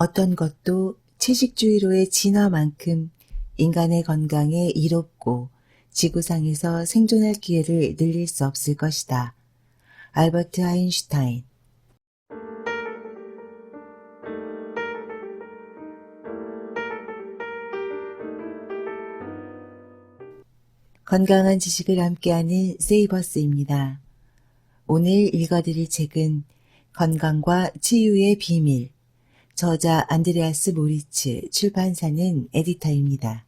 어떤 것도 채식주의로의 진화만큼 인간의 건강에 이롭고 지구상에서 생존할 기회를 늘릴 수 없을 것이다. 알버트 아인슈타인. 건강한 지식을 함께하는 세이버스입니다. 오늘 읽어드릴 책은 건강과 치유의 비밀, 저자 안드레아스 모리츠, 출판사는 에디터입니다.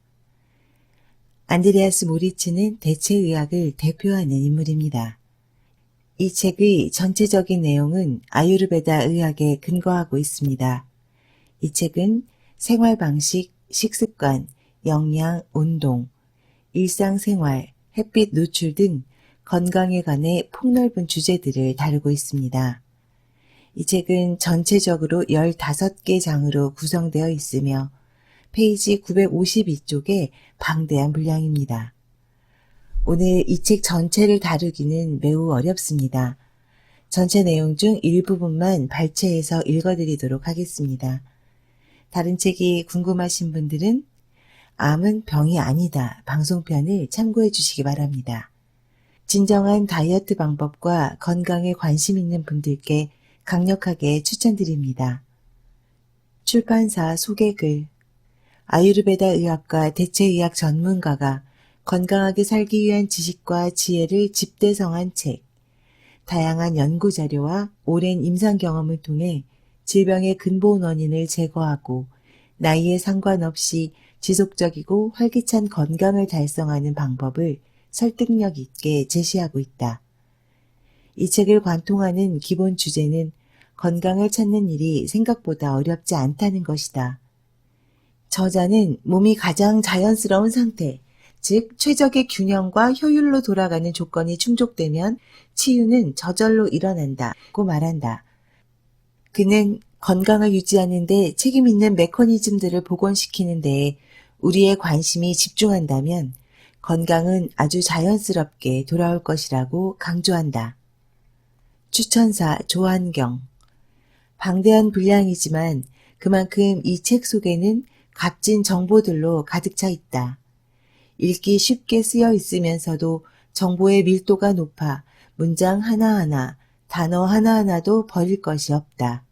안드레아스 모리츠는 대체의학을 대표하는 인물입니다. 이 책의 전체적인 내용은 아유르베다 의학에 근거하고 있습니다. 이 책은 생활방식, 식습관, 영양, 운동, 일상생활, 햇빛 노출 등 건강에 관해 폭넓은 주제들을 다루고 있습니다. 이 책은 전체적으로 15개 장으로 구성되어 있으며 페이지 952쪽에 방대한 분량입니다. 오늘 이 책 전체를 다루기는 매우 어렵습니다. 전체 내용 중 일부분만 발췌해서 읽어드리도록 하겠습니다. 다른 책이 궁금하신 분들은 암은 병이 아니다 방송편을 참고해 주시기 바랍니다. 진정한 다이어트 방법과 건강에 관심 있는 분들께 강력하게 추천드립니다. 출판사 소개글. 아유르베다 의학과 대체의학 전문가가 건강하게 살기 위한 지식과 지혜를 집대성한 책. 다양한 연구 자료와 오랜 임상 경험을 통해 질병의 근본 원인을 제거하고 나이에 상관없이 지속적이고 활기찬 건강을 달성하는 방법을 설득력 있게 제시하고 있다. 이 책을 관통하는 기본 주제는 건강을 찾는 일이 생각보다 어렵지 않다는 것이다. 저자는 몸이 가장 자연스러운 상태, 즉 최적의 균형과 효율로 돌아가는 조건이 충족되면 치유는 저절로 일어난다고 말한다. 그는 건강을 유지하는 데 책임 있는 메커니즘들을 복원시키는 데에 우리의 관심이 집중한다면 건강은 아주 자연스럽게 돌아올 것이라고 강조한다. 추천사 조한경. 방대한 분량이지만 그만큼 이 책 속에는 값진 정보들로 가득 차 있다. 읽기 쉽게 쓰여 있으면서도 정보의 밀도가 높아 문장 하나하나, 단어 하나하나도 버릴 것이 없다.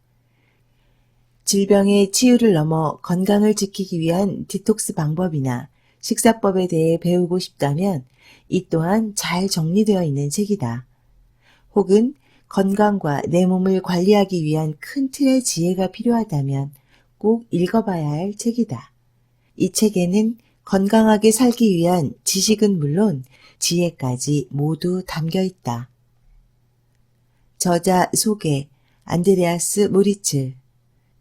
질병의 치유를 넘어 건강을 지키기 위한 디톡스 방법이나 식사법에 대해 배우고 싶다면 이 또한 잘 정리되어 있는 책이다. 혹은 건강과 내 몸을 관리하기 위한 큰 틀의 지혜가 필요하다면 꼭 읽어봐야 할 책이다. 이 책에는 건강하게 살기 위한 지식은 물론 지혜까지 모두 담겨 있다. 저자 소개 안드레아스 모리츠.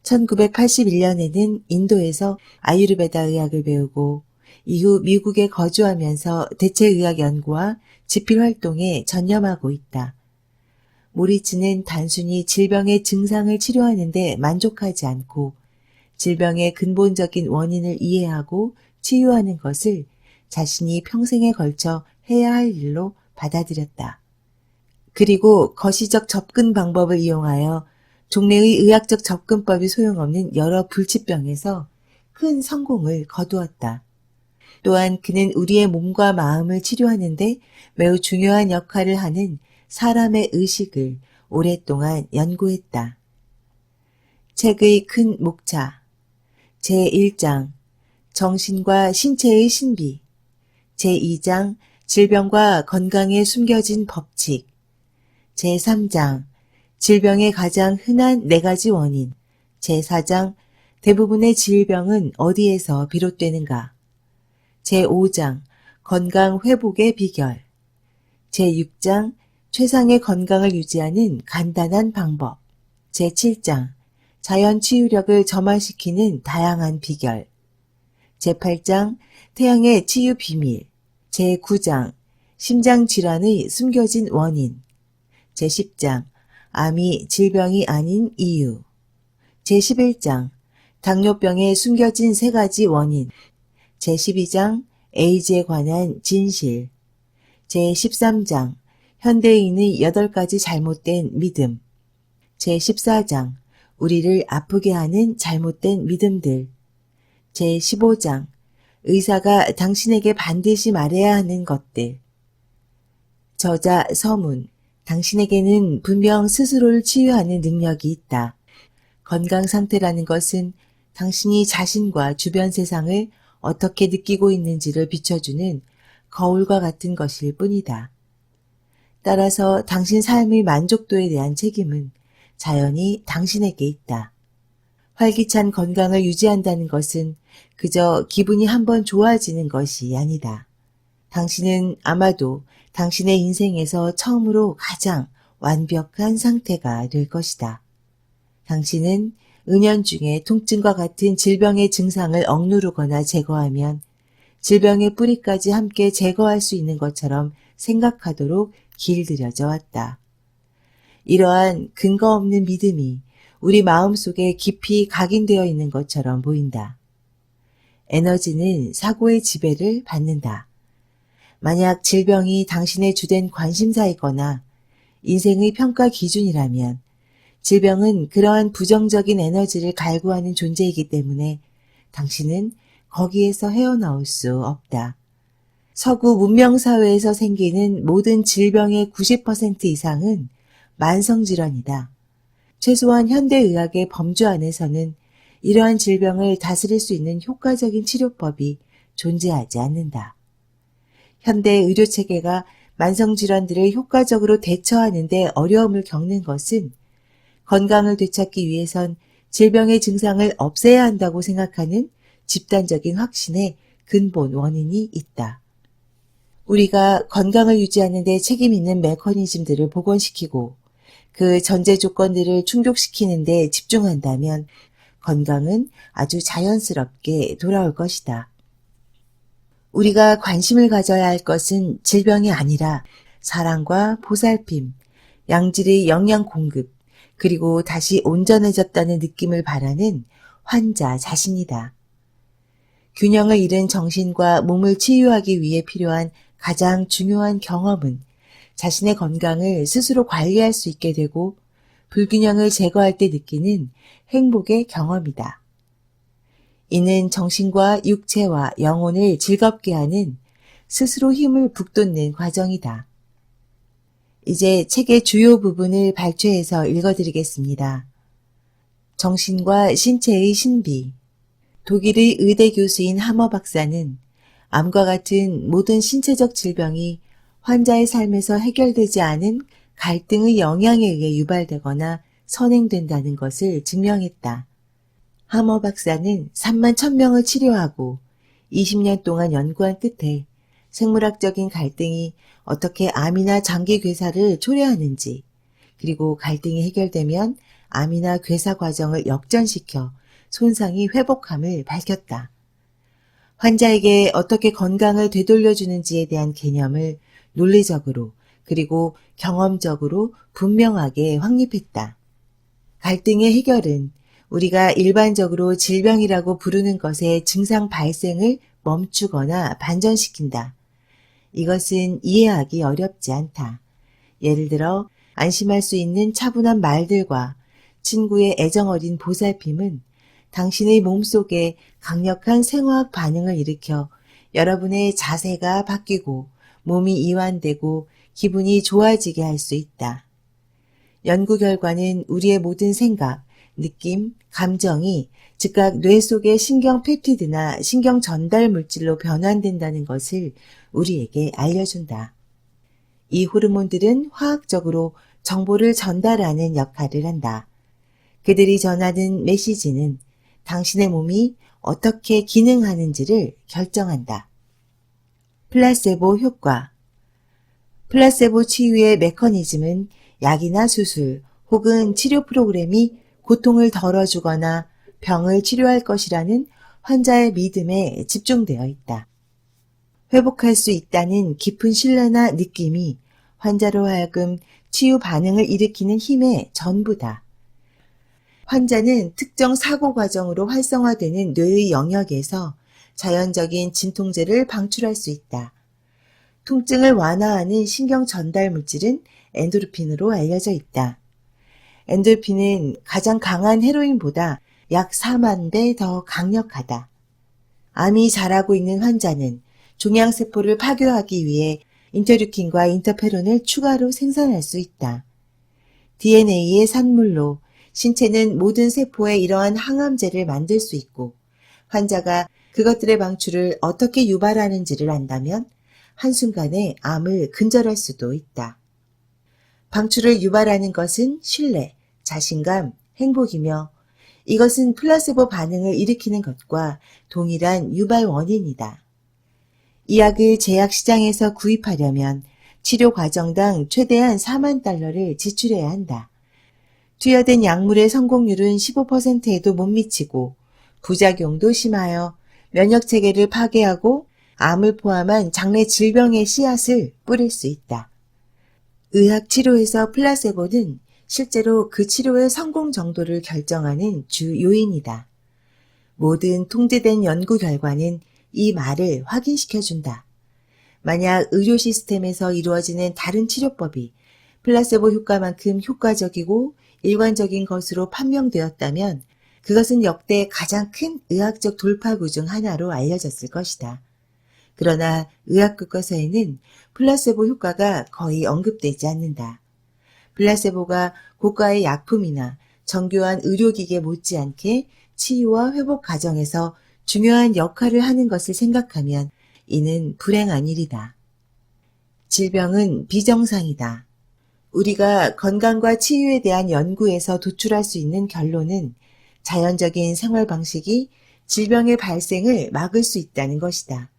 1981년에는 인도에서 아유르베다 의학을 배우고 이후 미국에 거주하면서 대체의학 연구와 집필 활동에 전념하고 있다. 모리츠는 단순히 질병의 증상을 치료하는 데 만족하지 않고 질병의 근본적인 원인을 이해하고 치유하는 것을 자신이 평생에 걸쳐 해야 할 일로 받아들였다. 그리고 거시적 접근 방법을 이용하여 종래의 의학적 접근법이 소용없는 여러 불치병에서 큰 성공을 거두었다. 또한 그는 우리의 몸과 마음을 치료하는데 매우 중요한 역할을 하는 사람의 의식을 오랫동안 연구했다. 책의 큰 목차. 제1장 정신과 신체의 신비. 제2장 질병과 건강에 숨겨진 법칙. 제3장 질병의 가장 흔한 4가지 원인. 제4장 대부분의 질병은 어디에서 비롯되는가. 제5장 건강 회복의 비결. 제6장 최상의 건강을 유지하는 간단한 방법. 제7장 자연 치유력을 점화시키는 다양한 비결. 제8장 태양의 치유 비밀. 제9장 심장질환의 숨겨진 원인. 제10장 암이 질병이 아닌 이유. 제11장 당뇨병의 숨겨진 3가지 원인. 제12장 에이즈에 관한 진실. 제13장 현대인의 8가지 잘못된 믿음. 제14장 우리를 아프게 하는 잘못된 믿음들. 제15장 의사가 당신에게 반드시 말해야 하는 것들. 저자 서문. 당신에게는 분명 스스로를 치유하는 능력이 있다. 건강 상태라는 것은 당신이 자신과 주변 세상을 어떻게 느끼고 있는지를 비춰주는 거울과 같은 것일 뿐이다. 따라서 당신 삶의 만족도에 대한 책임은 자연히 당신에게 있다. 활기찬 건강을 유지한다는 것은 그저 기분이 한번 좋아지는 것이 아니다. 당신은 아마도 당신의 인생에서 처음으로 가장 완벽한 상태가 될 것이다. 당신은 은연중에 통증과 같은 질병의 증상을 억누르거나 제거하면 질병의 뿌리까지 함께 제거할 수 있는 것처럼 생각하도록 길들여져 왔다. 이러한 근거 없는 믿음이 우리 마음속에 깊이 각인되어 있는 것처럼 보인다. 에너지는 사고의 지배를 받는다. 만약 질병이 당신의 주된 관심사이거나 인생의 평가 기준이라면 질병은 그러한 부정적인 에너지를 갈구하는 존재이기 때문에 당신은 거기에서 헤어나올 수 없다. 서구 문명사회에서 생기는 모든 질병의 90% 이상은 만성질환이다. 최소한 현대의학의 범주 안에서는 이러한 질병을 다스릴 수 있는 효과적인 치료법이 존재하지 않는다. 현대 의료체계가 만성질환들을 효과적으로 대처하는 데 어려움을 겪는 것은 건강을 되찾기 위해선 질병의 증상을 없애야 한다고 생각하는 집단적인 확신의 근본 원인이 있다. 우리가 건강을 유지하는 데 책임 있는 메커니즘들을 복원시키고 그 전제 조건들을 충족시키는 데 집중한다면 건강은 아주 자연스럽게 돌아올 것이다. 우리가 관심을 가져야 할 것은 질병이 아니라 사랑과 보살핌, 양질의 영양 공급, 그리고 다시 온전해졌다는 느낌을 바라는 환자 자신이다. 균형을 잃은 정신과 몸을 치유하기 위해 필요한 가장 중요한 경험은 자신의 건강을 스스로 관리할 수 있게 되고 불균형을 제거할 때 느끼는 행복의 경험이다. 이는 정신과 육체와 영혼을 즐겁게 하는 스스로 힘을 북돋는 과정이다. 이제 책의 주요 부분을 발췌해서 읽어드리겠습니다. 정신과 신체의 신비. 독일의 의대 교수인 하머 박사는 암과 같은 모든 신체적 질병이 환자의 삶에서 해결되지 않은 갈등의 영향에 의해 유발되거나 선행된다는 것을 증명했다. 하머 박사는 3만 1000명을 치료하고 20년 동안 연구한 끝에 생물학적인 갈등이 어떻게 암이나 장기 괴사를 초래하는지, 그리고 갈등이 해결되면 암이나 괴사 과정을 역전시켜 손상이 회복함을 밝혔다. 환자에게 어떻게 건강을 되돌려주는지에 대한 개념을 논리적으로 그리고 경험적으로 분명하게 확립했다. 갈등의 해결은 우리가 일반적으로 질병이라고 부르는 것의 증상 발생을 멈추거나 반전시킨다. 이것은 이해하기 어렵지 않다. 예를 들어 안심할 수 있는 차분한 말들과 친구의 애정어린 보살핌은 당신의 몸속에 강력한 생화학 반응을 일으켜 여러분의 자세가 바뀌고 몸이 이완되고 기분이 좋아지게 할 수 있다. 연구 결과는 우리의 모든 생각, 느낌, 감정이 즉각 뇌 속의 신경 펩티드나 신경 전달 물질로 변환된다는 것을 우리에게 알려준다. 이 호르몬들은 화학적으로 정보를 전달하는 역할을 한다. 그들이 전하는 메시지는 당신의 몸이 어떻게 기능하는지를 결정한다. 플라세보 효과. 플라세보 치유의 메커니즘은 약이나 수술 혹은 치료 프로그램이 고통을 덜어주거나 병을 치료할 것이라는 환자의 믿음에 집중되어 있다. 회복할 수 있다는 깊은 신뢰나 느낌이 환자로 하여금 치유 반응을 일으키는 힘의 전부다. 환자는 특정 사고 과정으로 활성화되는 뇌의 영역에서 자연적인 진통제를 방출할 수 있다. 통증을 완화하는 신경 전달 물질은 엔도르핀으로 알려져 있다. 엔돌핀은 가장 강한 헤로인보다 약 4만 배 더 강력하다. 암이 자라고 있는 환자는 종양세포를 파괴하기 위해 인터류킨과 인터페론을 추가로 생산할 수 있다. DNA의 산물로 신체는 모든 세포에 이러한 항암제를 만들 수 있고 환자가 그것들의 방출을 어떻게 유발하는지를 안다면 한순간에 암을 근절할 수도 있다. 방출을 유발하는 것은 신뢰, 자신감, 행복이며 이것은 플라세보 반응을 일으키는 것과 동일한 유발 원인이다. 이 약을 제약 시장에서 구입하려면 치료 과정당 최대한 4만 달러를 지출해야 한다. 투여된 약물의 성공률은 15%에도 못 미치고 부작용도 심하여 면역체계를 파괴하고 암을 포함한 장래 질병의 씨앗을 뿌릴 수 있다. 의학 치료에서 플라세보는 실제로 그 치료의 성공 정도를 결정하는 주 요인이다. 모든 통제된 연구 결과는 이 말을 확인시켜준다. 만약 의료 시스템에서 이루어지는 다른 치료법이 플라세보 효과만큼 효과적이고 일관적인 것으로 판명되었다면 그것은 역대 가장 큰 의학적 돌파구 중 하나로 알려졌을 것이다. 그러나 의학 교과서에는 플라세보 효과가 거의 언급되지 않는다. 플라세보가 고가의 약품이나 정교한 의료기계 못지않게 치유와 회복 과정에서 중요한 역할을 하는 것을 생각하면 이는 불행한 일이다. 질병은 비정상이다. 우리가 건강과 치유에 대한 연구에서 도출할 수 있는 결론은 자연적인 생활 방식이 질병의 발생을 막을 수 있다는 것이다.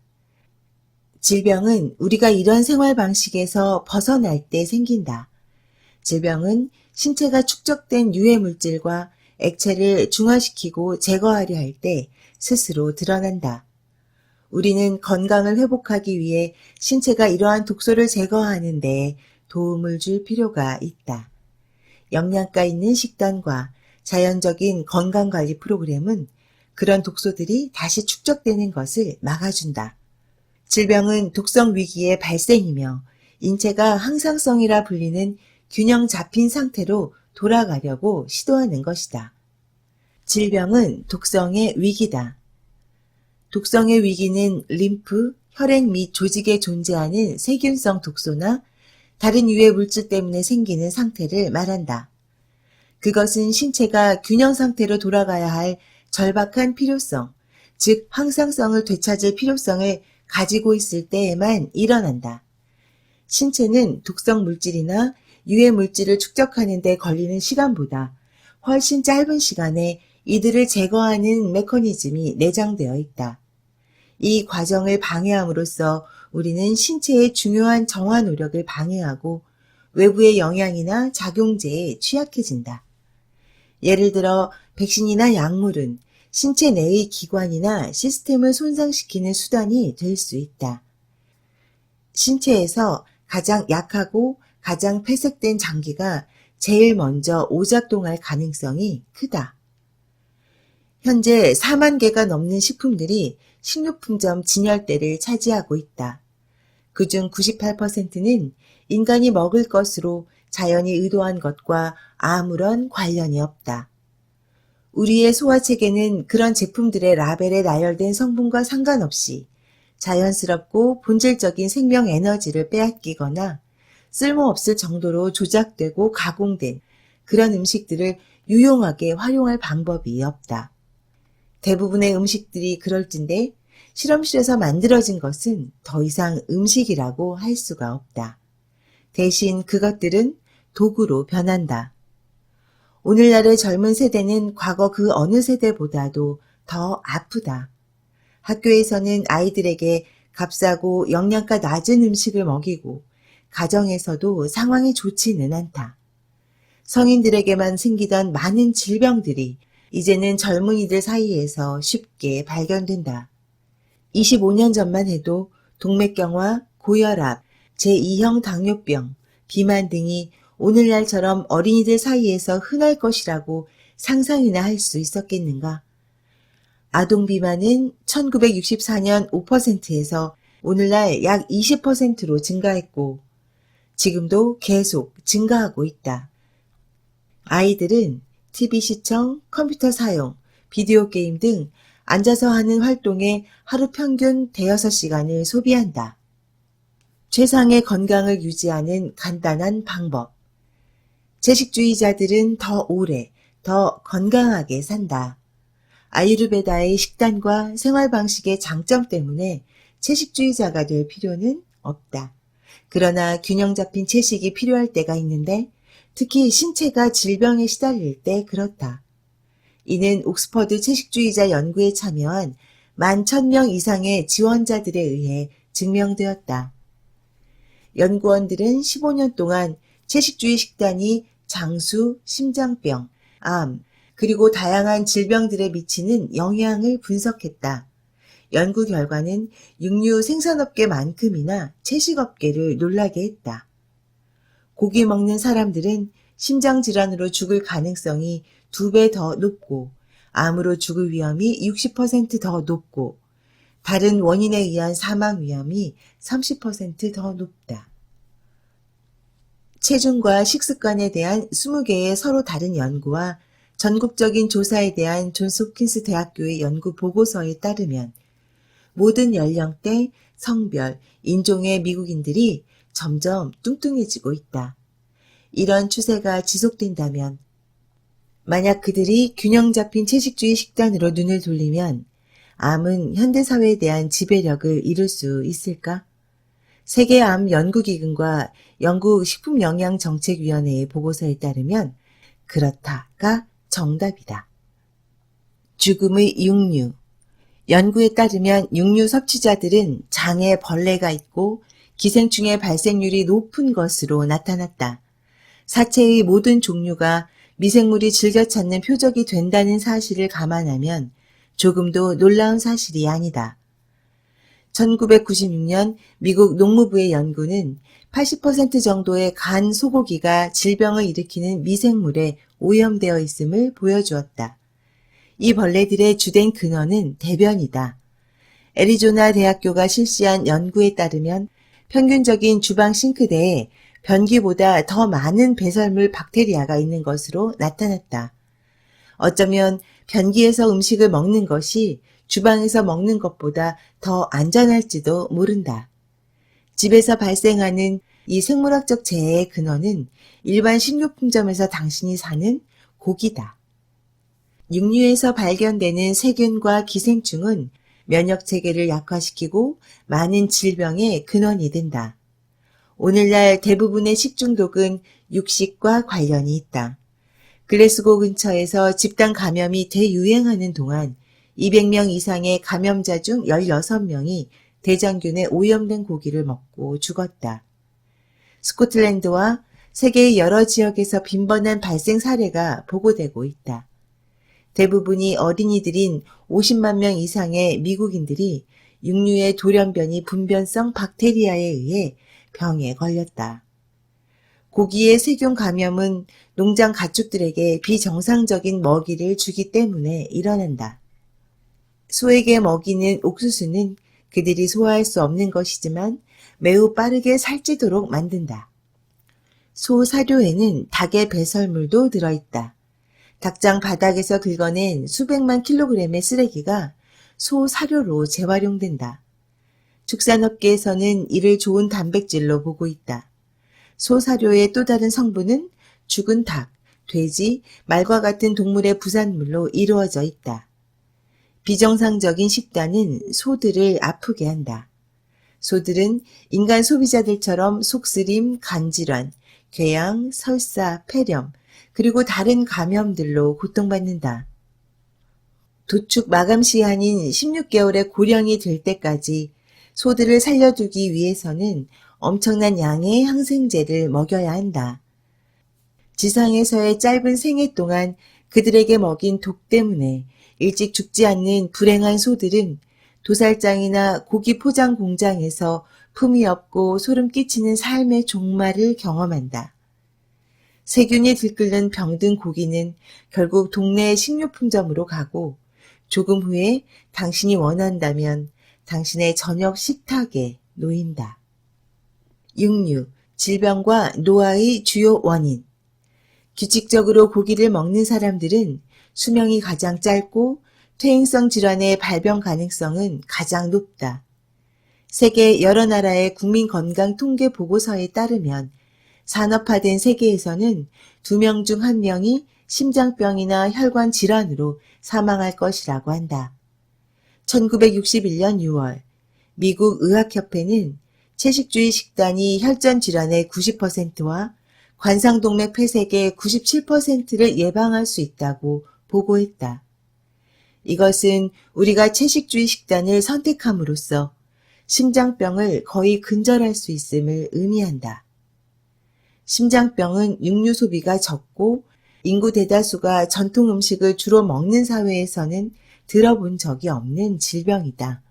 질병은 우리가 이런 생활 방식에서 벗어날 때 생긴다. 질병은 신체가 축적된 유해 물질과 액체를 중화시키고 제거하려 할 때 스스로 드러난다. 우리는 건강을 회복하기 위해 신체가 이러한 독소를 제거하는 데 도움을 줄 필요가 있다. 영양가 있는 식단과 자연적인 건강관리 프로그램은 그런 독소들이 다시 축적되는 것을 막아준다. 질병은 독성 위기의 발생이며 인체가 항상성이라 불리는 균형 잡힌 상태로 돌아가려고 시도하는 것이다. 질병은 독성의 위기다. 독성의 위기는 림프, 혈액 및 조직에 존재하는 세균성 독소나 다른 유해 물질 때문에 생기는 상태를 말한다. 그것은 신체가 균형 상태로 돌아가야 할 절박한 필요성, 즉 항상성을 되찾을 필요성을 가지고 있을 때에만 일어난다. 신체는 독성 물질이나 유해 물질을 축적하는 데 걸리는 시간보다 훨씬 짧은 시간에 이들을 제거하는 메커니즘이 내장되어 있다. 이 과정을 방해함으로써 우리는 신체의 중요한 정화 노력을 방해하고 외부의 영향이나 작용제에 취약해진다. 예를 들어 백신이나 약물은 신체 내의 기관이나 시스템을 손상시키는 수단이 될 수 있다. 신체에서 가장 약하고 가장 폐색된 장기가 제일 먼저 오작동할 가능성이 크다. 현재 4만 개가 넘는 식품들이 식료품점 진열대를 차지하고 있다. 그중 98%는 인간이 먹을 것으로 자연이 의도한 것과 아무런 관련이 없다. 우리의 소화체계는 그런 제품들의 라벨에 나열된 성분과 상관없이 자연스럽고 본질적인 생명 에너지를 빼앗기거나 쓸모없을 정도로 조작되고 가공된 그런 음식들을 유용하게 활용할 방법이 없다. 대부분의 음식들이 그럴진데 실험실에서 만들어진 것은 더 이상 음식이라고 할 수가 없다. 대신 그것들은 도구로 변한다. 오늘날의 젊은 세대는 과거 그 어느 세대보다도 더 아프다. 학교에서는 아이들에게 값싸고 영양가 낮은 음식을 먹이고 가정에서도 상황이 좋지는 않다. 성인들에게만 생기던 많은 질병들이 이제는 젊은이들 사이에서 쉽게 발견된다. 25년 전만 해도 동맥경화, 고혈압, 제2형 당뇨병, 비만 등이 오늘날처럼 어린이들 사이에서 흔할 것이라고 상상이나 할 수 있었겠는가? 아동 비만은 1964년 5%에서 오늘날 약 20%로 증가했고 지금도 계속 증가하고 있다. 아이들은 TV 시청, 컴퓨터 사용, 비디오 게임 등 앉아서 하는 활동에 하루 평균 대여섯 시간을 소비한다. 최상의 건강을 유지하는 간단한 방법. 채식주의자들은 더 오래, 더 건강하게 산다. 아유르베다의 식단과 생활 방식의 장점 때문에 채식주의자가 될 필요는 없다. 그러나 균형 잡힌 채식이 필요할 때가 있는데 특히 신체가 질병에 시달릴 때 그렇다. 이는 옥스퍼드 채식주의자 연구에 참여한 11,000명 이상의 지원자들에 의해 증명되었다. 연구원들은 15년 동안 채식주의 식단이 장수, 심장병, 암, 그리고 다양한 질병들에 미치는 영향을 분석했다. 연구 결과는 육류 생산업계만큼이나 채식업계를 놀라게 했다. 고기 먹는 사람들은 심장질환으로 죽을 가능성이 2배 더 높고 암으로 죽을 위험이 60%더 높고 다른 원인에 의한 사망 위험이 30%더 높다. 체중과 식습관에 대한 20개의 서로 다른 연구와 전국적인 조사에 대한 존스 홉킨스 대학교의 연구 보고서에 따르면 모든 연령대, 성별, 인종의 미국인들이 점점 뚱뚱해지고 있다. 이런 추세가 지속된다면 만약 그들이 균형 잡힌 채식주의 식단으로 눈을 돌리면 암은 현대사회에 대한 지배력을 이룰 수 있을까? 세계암연구기금과 영국식품영양정책위원회의 보고서에 따르면 그렇다가 정답이다. 죽음의 육류. 연구에 따르면 육류 섭취자들은 장에 벌레가 있고 기생충의 발생률이 높은 것으로 나타났다. 사체의 모든 종류가 미생물이 즐겨 찾는 표적이 된다는 사실을 감안하면 조금도 놀라운 사실이 아니다. 1996년 미국 농무부의 연구는 80% 정도의 간 소고기가 질병을 일으키는 미생물에 오염되어 있음을 보여주었다. 이 벌레들의 주된 근원은 대변이다. 애리조나 대학교가 실시한 연구에 따르면 평균적인 주방 싱크대에 변기보다 더 많은 배설물 박테리아가 있는 것으로 나타났다. 어쩌면 변기에서 음식을 먹는 것이 주방에서 먹는 것보다 더 안전할지도 모른다. 집에서 발생하는 이 생물학적 재해의 근원은 일반 식료품점에서 당신이 사는 고기다. 육류에서 발견되는 세균과 기생충은 면역체계를 약화시키고 많은 질병의 근원이 된다. 오늘날 대부분의 식중독은 육식과 관련이 있다. 글래스고 근처에서 집단 감염이 대유행하는 동안 200명 이상의 감염자 중 16명이 대장균에 오염된 고기를 먹고 죽었다. 스코틀랜드와 세계의 여러 지역에서 빈번한 발생 사례가 보고되고 있다. 대부분이 어린이들인 50만 명 이상의 미국인들이 육류의 돌연변이 분변성 박테리아에 의해 병에 걸렸다. 고기의 세균 감염은 농장 가축들에게 비정상적인 먹이를 주기 때문에 일어난다. 소에게 먹이는 옥수수는 그들이 소화할 수 없는 것이지만 매우 빠르게 살찌도록 만든다. 소 사료에는 닭의 배설물도 들어있다. 닭장 바닥에서 긁어낸 수백만 킬로그램의 쓰레기가 소 사료로 재활용된다. 축산업계에서는 이를 좋은 단백질로 보고 있다. 소 사료의 또 다른 성분은 죽은 닭, 돼지, 말과 같은 동물의 부산물로 이루어져 있다. 비정상적인 식단은 소들을 아프게 한다. 소들은 인간 소비자들처럼 속쓰림, 간질환, 궤양, 설사, 폐렴, 그리고 다른 감염들로 고통받는다. 도축 마감 시한인 16개월의 고령이 될 때까지 소들을 살려두기 위해서는 엄청난 양의 항생제를 먹여야 한다. 지상에서의 짧은 생애 동안 그들에게 먹인 독 때문에 일찍 죽지 않는 불행한 소들은 도살장이나 고기 포장 공장에서 품위 없고 소름 끼치는 삶의 종말을 경험한다. 세균이 들끓는 병든 고기는 결국 동네의 식료품점으로 가고 조금 후에 당신이 원한다면 당신의 저녁 식탁에 놓인다. 육류, 질병과 노화의 주요 원인. 규칙적으로 고기를 먹는 사람들은 수명이 가장 짧고 퇴행성 질환의 발병 가능성은 가장 높다. 세계 여러 나라의 국민 건강 통계 보고서에 따르면 산업화된 세계에서는 2명 중 1명이 심장병이나 혈관 질환으로 사망할 것이라고 한다. 1961년 6월 미국 의학협회는 채식주의 식단이 혈전 질환의 90%와 관상동맥 폐색의 97%를 예방할 수 있다고 보고했다. 이것은 우리가 채식주의 식단을 선택함으로써 심장병을 거의 근절할 수 있음을 의미한다. 심장병은 육류 소비가 적고 인구 대다수가 전통 음식을 주로 먹는 사회에서는 들어본 적이 없는 질병이다.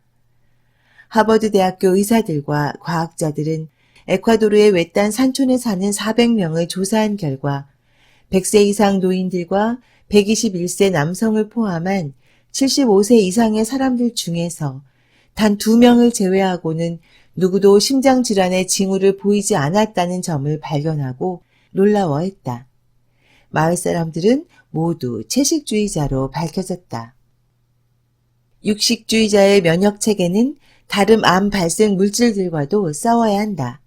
하버드 대학교 의사들과 과학자들은 에콰도르의 외딴 산촌에 사는 400명을 조사한 결과 100세 이상 노인들과 121세 남성을 포함한 75세 이상의 사람들 중에서 단 2명을 제외하고는 누구도 심장질환의 징후를 보이지 않았다는 점을 발견하고 놀라워했다. 마을 사람들은 모두 채식주의자로 밝혀졌다. 육식주의자의 면역체계는 다른 암 발생 물질들과도 싸워야 한다.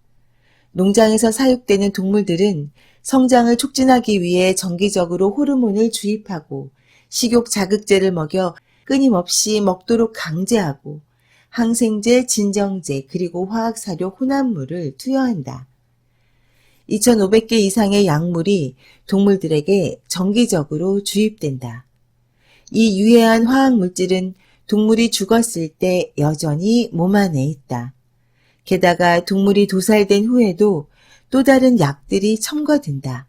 농장에서 사육되는 동물들은 성장을 촉진하기 위해 정기적으로 호르몬을 주입하고 식욕 자극제를 먹여 끊임없이 먹도록 강제하고 항생제, 진정제, 그리고 화학사료 혼합물을 투여한다. 2,500개 이상의 약물이 동물들에게 정기적으로 주입된다. 이 유해한 화학물질은 동물이 죽었을 때 여전히 몸 안에 있다. 게다가 동물이 도살된 후에도 또 다른 약들이 첨가된다.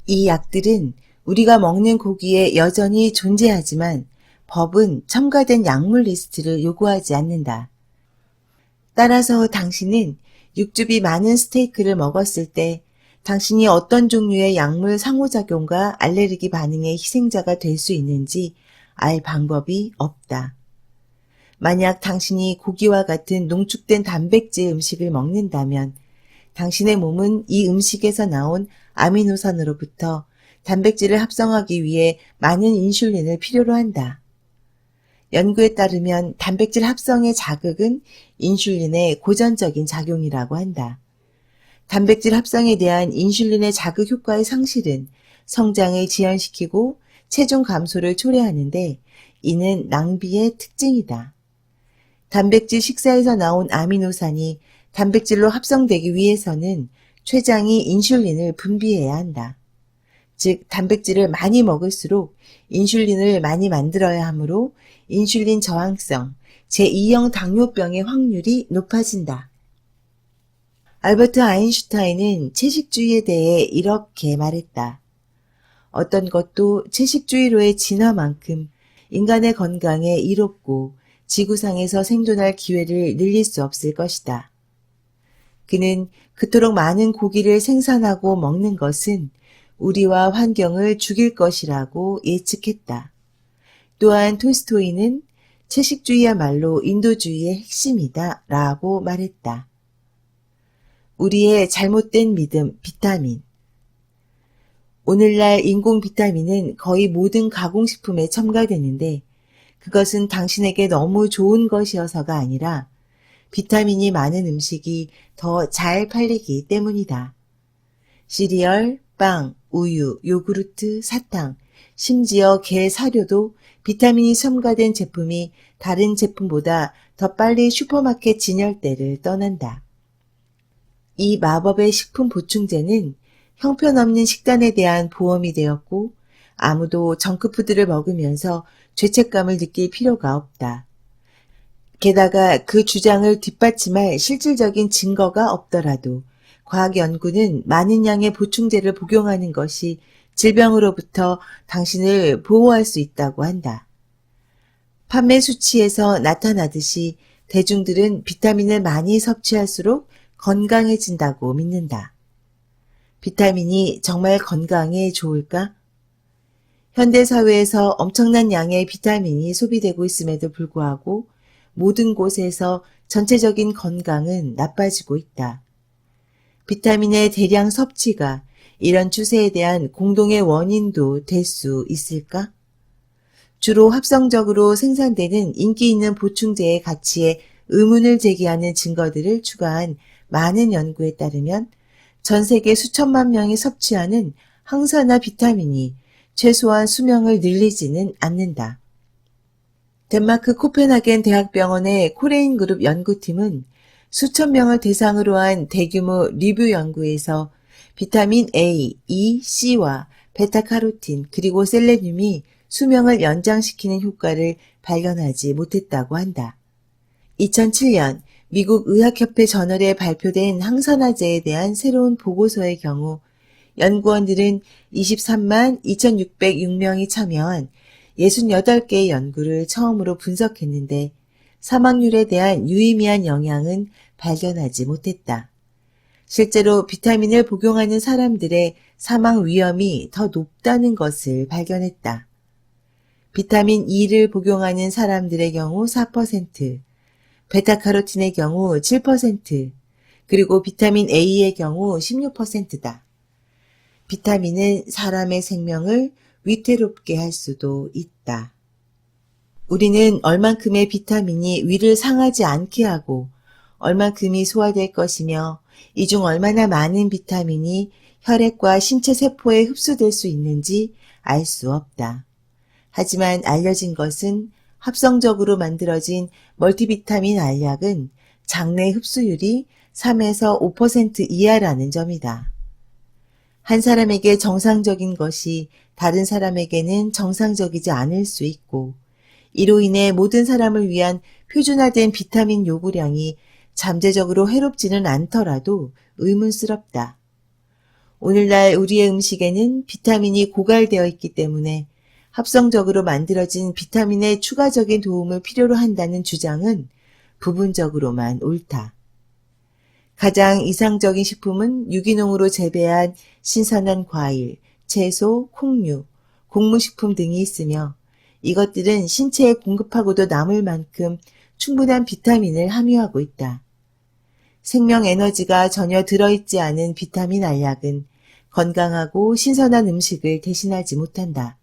이 약들은 우리가 먹는 고기에 여전히 존재하지만 법은 첨가된 약물 리스트를 요구하지 않는다. 따라서 당신은 육즙이 많은 스테이크를 먹었을 때 당신이 어떤 종류의 약물 상호작용과 알레르기 반응의 희생자가 될 수 있는지 알 방법이 없다. 만약 당신이 고기와 같은 농축된 단백질 음식을 먹는다면 당신의 몸은 이 음식에서 나온 아미노산으로부터 단백질을 합성하기 위해 많은 인슐린을 필요로 한다. 연구에 따르면 단백질 합성의 자극은 인슐린의 고전적인 작용이라고 한다. 단백질 합성에 대한 인슐린의 자극 효과의 상실은 성장을 지연시키고 체중 감소를 초래하는데 이는 낭비의 특징이다. 단백질 식사에서 나온 아미노산이 단백질로 합성되기 위해서는 췌장이 인슐린을 분비해야 한다. 즉 단백질을 많이 먹을수록 인슐린을 많이 만들어야 하므로 인슐린 저항성, 제2형 당뇨병의 확률이 높아진다. 알버트 아인슈타인은 채식주의에 대해 이렇게 말했다. 어떤 것도 채식주의로의 진화만큼 인간의 건강에 이롭고 지구상에서 생존할 기회를 늘릴 수 없을 것이다. 그는 그토록 많은 고기를 생산하고 먹는 것은 우리와 환경을 죽일 것이라고 예측했다. 또한 톨스토이는 채식주의야말로 인도주의의 핵심이다 라고 말했다. 우리의 잘못된 믿음, 비타민. 오늘날 인공 비타민은 거의 모든 가공식품에 첨가되는데 그것은 당신에게 너무 좋은 것이어서가 아니라 비타민이 많은 음식이 더 잘 팔리기 때문이다. 시리얼, 빵, 우유, 요구르트, 사탕, 심지어 게 사료도 비타민이 첨가된 제품이 다른 제품보다 더 빨리 슈퍼마켓 진열대를 떠난다. 이 마법의 식품 보충제는 형편없는 식단에 대한 보험이 되었고 아무도 정크푸드를 먹으면서 죄책감을 느낄 필요가 없다. 게다가 그 주장을 뒷받침할 실질적인 증거가 없더라도 과학 연구는 많은 양의 보충제를 복용하는 것이 질병으로부터 당신을 보호할 수 있다고 한다. 판매 수치에서 나타나듯이 대중들은 비타민을 많이 섭취할수록 건강해진다고 믿는다. 비타민이 정말 건강에 좋을까? 현대사회에서 엄청난 양의 비타민이 소비되고 있음에도 불구하고 모든 곳에서 전체적인 건강은 나빠지고 있다. 비타민의 대량 섭취가 이런 추세에 대한 공동의 원인도 될 수 있을까? 주로 합성적으로 생산되는 인기 있는 보충제의 가치에 의문을 제기하는 증거들을 추가한 많은 연구에 따르면 전 세계 수천만 명이 섭취하는 항산화 비타민이 최소한 수명을 늘리지는 않는다. 덴마크 코펜하겐 대학병원의 코레인 그룹 연구팀은 수천 명을 대상으로 한 대규모 리뷰 연구에서 비타민 A, E, C와 베타카로틴 그리고 셀레늄이 수명을 연장시키는 효과를 발견하지 못했다고 한다. 2007년 미국 의학협회 저널에 발표된 항산화제에 대한 새로운 보고서의 경우 연구원들은 23만 2,606명이 참여한 68개의 연구를 처음으로 분석했는데 사망률에 대한 유의미한 영향은 발견하지 못했다. 실제로 비타민을 복용하는 사람들의 사망 위험이 더 높다는 것을 발견했다. 비타민 E를 복용하는 사람들의 경우 4%, 베타카로틴의 경우 7%, 그리고 비타민 A의 경우 16%다. 비타민은 사람의 생명을 위태롭게 할 수도 있다. 우리는 얼만큼의 비타민이 위를 상하지 않게 하고 얼만큼이 소화될 것이며 이 중 얼마나 많은 비타민이 혈액과 신체 세포에 흡수될 수 있는지 알 수 없다. 하지만 알려진 것은 합성적으로 만들어진 멀티비타민 알약은 장내 흡수율이 3에서 5% 이하라는 점이다. 한 사람에게 정상적인 것이 다른 사람에게는 정상적이지 않을 수 있고 이로 인해 모든 사람을 위한 표준화된 비타민 요구량이 잠재적으로 해롭지는 않더라도 의문스럽다. 오늘날 우리의 음식에는 비타민이 고갈되어 있기 때문에 합성적으로 만들어진 비타민의 추가적인 도움을 필요로 한다는 주장은 부분적으로만 옳다. 가장 이상적인 식품은 유기농으로 재배한 신선한 과일, 채소, 콩류, 곡물식품 등이 있으며 이것들은 신체에 공급하고도 남을 만큼 충분한 비타민을 함유하고 있다. 생명 에너지가 전혀 들어있지 않은 비타민 알약은 건강하고 신선한 음식을 대신하지 못한다.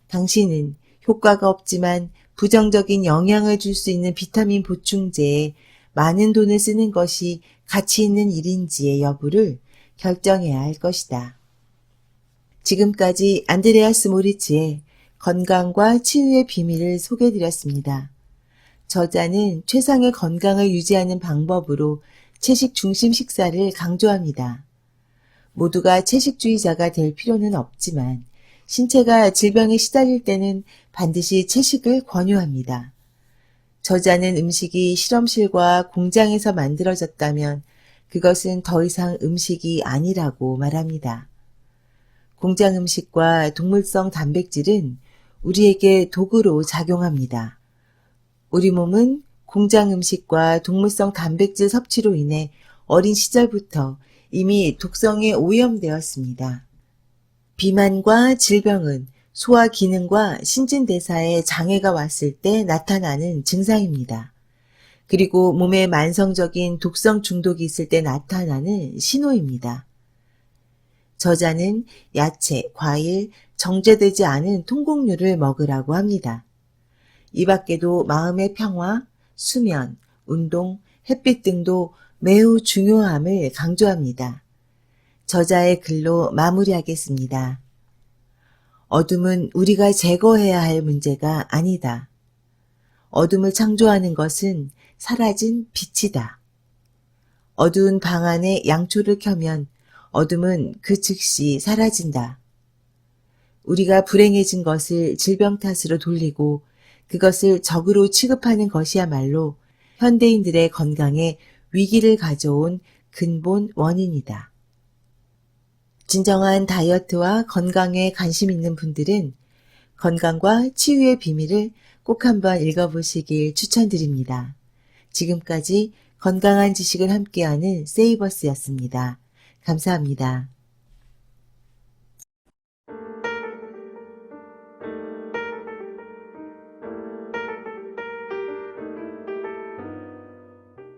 당신은 효과가 없지만 부정적인 영향을 줄 수 있는 비타민 보충제에 많은 돈을 쓰는 것이 가치 있는 일인지의 여부를 결정해야 할 것이다. 지금까지 안드레아스 모리츠의 건강과 치유의 비밀을 소개해드렸습니다. 저자는 최상의 건강을 유지하는 방법으로 채식 중심 식사를 강조합니다. 모두가 채식주의자가 될 필요는 없지만 신체가 질병에 시달릴 때는 반드시 채식을 권유합니다. 저자는 음식이 실험실과 공장에서 만들어졌다면 그것은 더 이상 음식이 아니라고 말합니다. 공장 음식과 동물성 단백질은 우리에게 독으로 작용합니다. 우리 몸은 공장 음식과 동물성 단백질 섭취로 인해 어린 시절부터 이미 독성에 오염되었습니다. 비만과 질병은 소화 기능과 신진대사에 장애가 왔을 때 나타나는 증상입니다. 그리고 몸에 만성적인 독성 중독이 있을 때 나타나는 신호입니다. 저자는 야채, 과일, 정제되지 않은 통곡류를 먹으라고 합니다. 이 밖에도 마음의 평화, 수면, 운동, 햇빛 등도 매우 중요함을 강조합니다. 저자의 글로 마무리하겠습니다. 어둠은 우리가 제거해야 할 문제가 아니다. 어둠을 창조하는 것은 사라진 빛이다. 어두운 방 안에 양초를 켜면 어둠은 그 즉시 사라진다. 우리가 불행해진 것을 질병 탓으로 돌리고 그것을 적으로 취급하는 것이야말로 현대인들의 건강에 위기를 가져온 근본 원인이다. 진정한 다이어트와 건강에 관심 있는 분들은 건강과 치유의 비밀을 꼭 한번 읽어보시길 추천드립니다. 지금까지 건강한 지식을 함께하는 세이버스였습니다. 감사합니다.